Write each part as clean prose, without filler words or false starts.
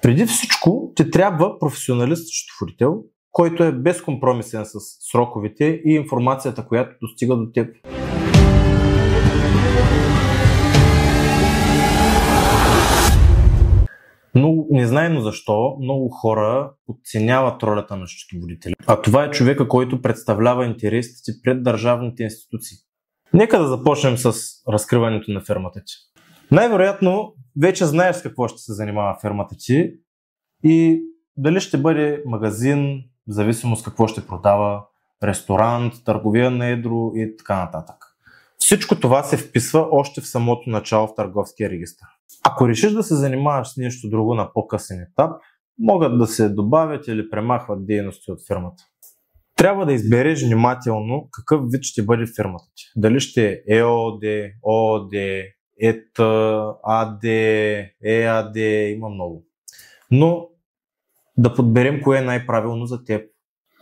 Преди всичко ти трябва професионалист счетоводител, който е безкомпромисен с сроковете и информацията, която достига до теб. Но незнайно защо много хора подценяват ролята на счетоводителя. А това е човека, който представлява интересите пред държавните институции. Нека да започнем с разкриването на фирмата ти. Най-вероятно вече знаеш с какво ще се занимава фирмата ти и дали ще бъде магазин, в зависимост какво ще продава, ресторант, търговия на едро и така нататък. Всичко това се вписва още в самото начало в търговския регистър. Ако решиш да се занимаваш с нещо друго на по-късен етап, могат да се добавят или премахват дейности от фирмата. Трябва да избереш внимателно какъв вид ще бъде фирмата ти. Дали ще е ЕООД, ООД, ЕТ, АД, ЕАД, има много. Но да подберем кое е най-правилно за теб.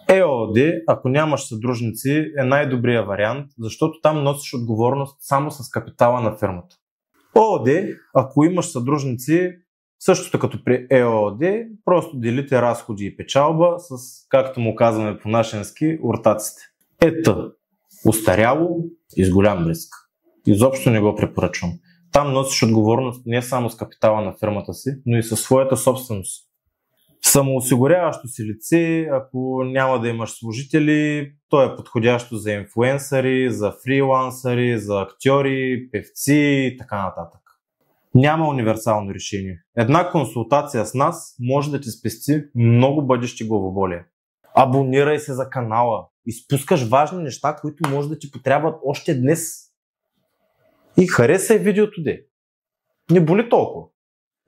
ЕООД, ако нямаш съдружници, е най-добрият вариант, защото там носиш отговорност само с капитала на фирмата. ООД, ако имаш съдружници, същото като при ЕООД, просто делите разходи и печалба с, както му казваме по нашенски, ортаците. Ето, устаряло и с голям риск. Изобщо не го препоръчвам. Там носиш отговорност не само с капитала на фирмата си, но и със своята собственост. Самоосигуряващо си лице, ако няма да имаш служители, то е подходящо за инфлуенсъри, за фрилансъри, за актьори, певци и така нататък. Няма универсално решение. Една консултация с нас може да ти спести много бъдещи главоболия. Абонирай се за канала. Изпускаш важни неща, които може да ти потребват още днес. И харесай видеото де. Не боли толкова.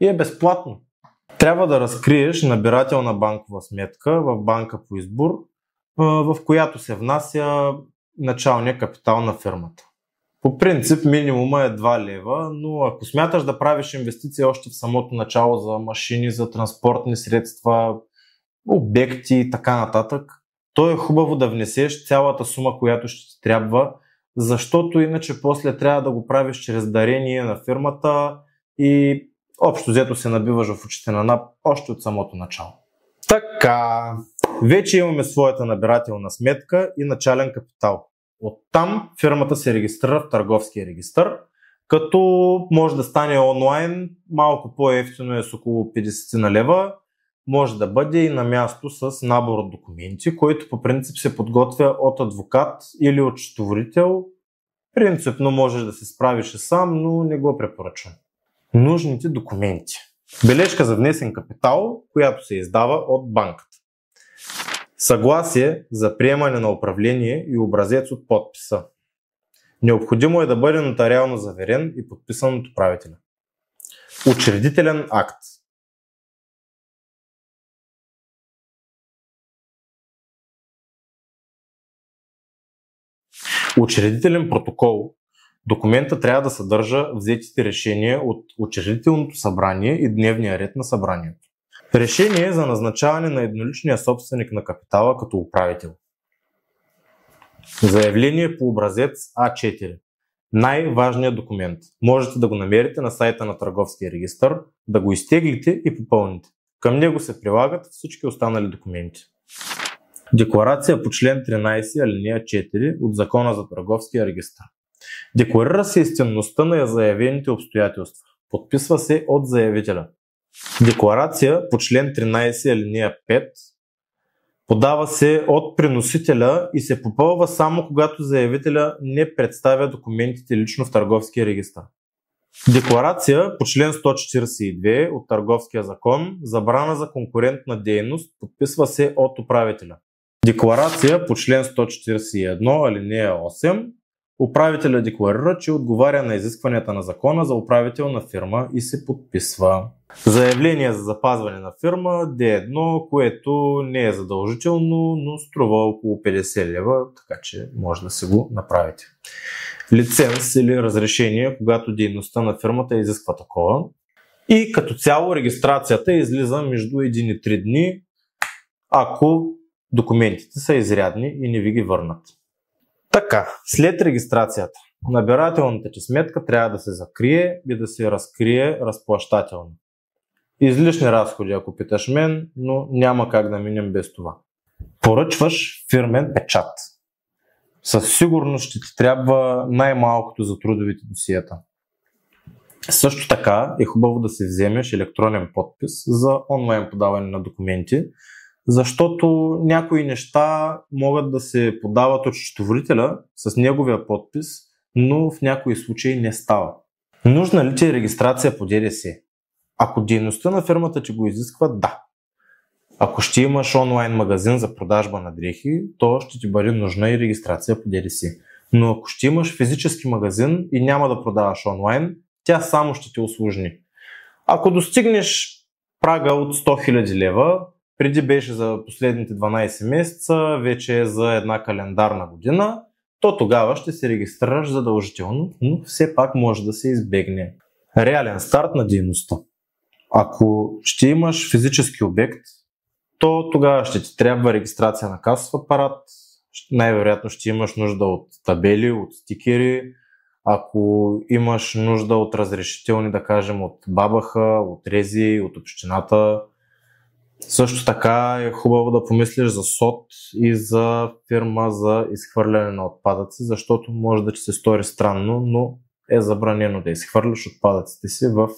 И е безплатно. Трябва да разкриеш набирателна банкова сметка в банка по избор, в която се внася началния капитал на фирмата. По принцип минимума е 2 лева, но ако смяташ да правиш инвестиции още в самото начало за машини, за транспортни средства, обекти и така нататък, то е хубаво да внесеш цялата сума, която ще ти трябва, защото иначе после трябва да го правиш чрез дарение на фирмата и общо взето се набиваш в очите на НАП още от самото начало. Така, вече имаме своята набирателна сметка и начален капитал. Оттам фирмата се регистрира в търговския регистър, като може да стане онлайн, малко по-евтино е с около 50 на лева, може да бъде и на място с набор от документи, който по принцип се подготвя от адвокат или от счетоводител. Принципно можеш да се справиш и сам, но не го препоръчвам. Нужните документи. Бележка за внесен капитал, която се издава от банката. Съгласие за приемане на управление и образец от подписа. Необходимо е да бъде нотариално заверен и подписан от управителя. Учредителен акт. Учредителен протокол. Документът трябва да съдържа взетите решения от учредителното събрание и дневния ред на събранието. Решение за назначаване на едноличния собственик на капитала като управител. Заявление по образец А4. Най-важният документ. Можете да го намерите на сайта на Търговския регистър, да го изтеглите и попълните. Към него се прилагат всички останали документи. Декларация по член 13, алинея 4 от Закона за Търговския регистър. Декларира се истинността на заявените обстоятелства. Подписва се от заявителя. Декларация по член 13 алинея 5 подава се от приносителя и се попълва само когато заявителя не представя документите лично в Търговския регистър. Декларация по член 142 от Търговския закон, забрана за конкурентна дейност, подписва се от управителя. Декларация по член 141 алинея 8. Управителя декларира, че отговаря на изискванията на закона за управител на фирма и се подписва. Заявление за запазване на фирма D1, което не е задължително, но струва около 50 лева, така че може да се го направите. Лиценз или разрешение, когато дейността на фирмата изисква такова. И като цяло регистрацията излиза между 1 и 3 дни, ако документите са изрядни и не ви ги върнат. Така, след регистрацията, набирателната ти сметка трябва да се закрие и да се разкрие разплащателно. Излишни разходи, ако питаш мен, но няма как да минем без това. Поръчваш фирмен печат. Със сигурност ще ти трябва най-малкото за трудовите досиета. Също така е хубаво да си вземеш електронен подпис за онлайн подаване на документи, защото някои неща могат да се подават от счетоводителя с неговия подпис, но в някои случаи не става. Нужна ли ти е регистрация по ДДС? Ако дейността на фирмата ти го изисква, да. Ако ще имаш онлайн магазин за продажба на дрехи, то ще ти бъде нужна и регистрация по ДДС. Но ако ще имаш физически магазин и няма да продаваш онлайн, тя само ще те усложни. Ако достигнеш прага от 100 000 лева, преди беше за последните 12 месеца, вече е за една календарна година, то тогава ще се регистрираш задължително, но все пак може да се избегне. Реален старт на дейността. Ако ще имаш физически обект, то тогава ще ти трябва регистрация на касов апарат, най-вероятно ще имаш нужда от табели, от стикери, ако имаш нужда от разрешителни, да кажем, от БАБХ, от РЕЗИ, от общината. Също така е хубаво да помислиш за СОТ и за фирма за изхвърляне на отпадъци, защото може да ти се стори странно, но е забранено да изхвърляш отпадъците си в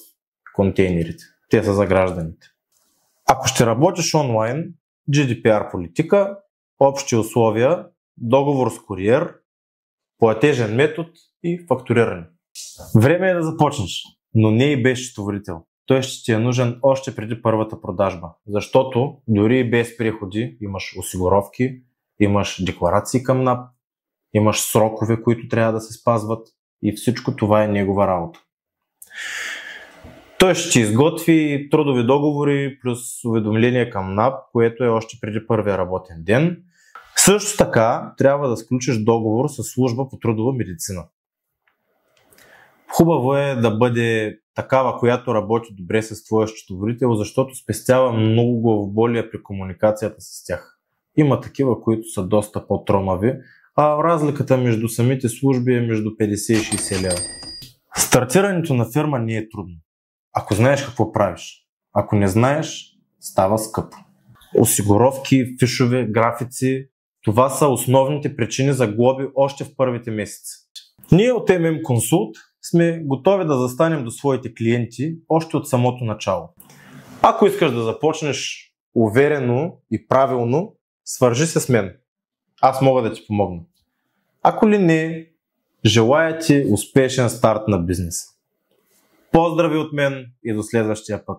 контейнерите. Те са за гражданите. Ако ще работиш онлайн, GDPR политика, общи условия, договор с куриер, платежен метод и фактуриране. Време е да започнеш, но не и без счетоводител. Той ще ти е нужен още преди първата продажба, защото дори и без приходи имаш осигуровки, имаш декларации към НАП, имаш срокове, които трябва да се спазват и всичко това е негова работа. Той ще ти изготви трудови договори плюс уведомление към НАП, което е още преди първия работен ден. Също така трябва да сключиш договор с служба по трудова медицина. Хубаво е да бъде такава, която работи добре с твоя счетоводител, защото спестява много главоболие при комуникацията с тях. Има такива, които са доста по-тромави, а разликата между самите служби е между 50 и 60 лева. Стартирането на фирма не е трудно, ако знаеш какво правиш. Ако не знаеш, става скъпо. Осигуровки, фишове, графици, това са основните причини за глоби още в първите месеци. Ние от MM Consult сме готови да застанем до своите клиенти още от самото начало. Ако искаш да започнеш уверено и правилно, свържи се с мен. Аз мога да ти помогна. Ако ли не, желая ти успешен старт на бизнеса. Поздрави от мен и до следващия път!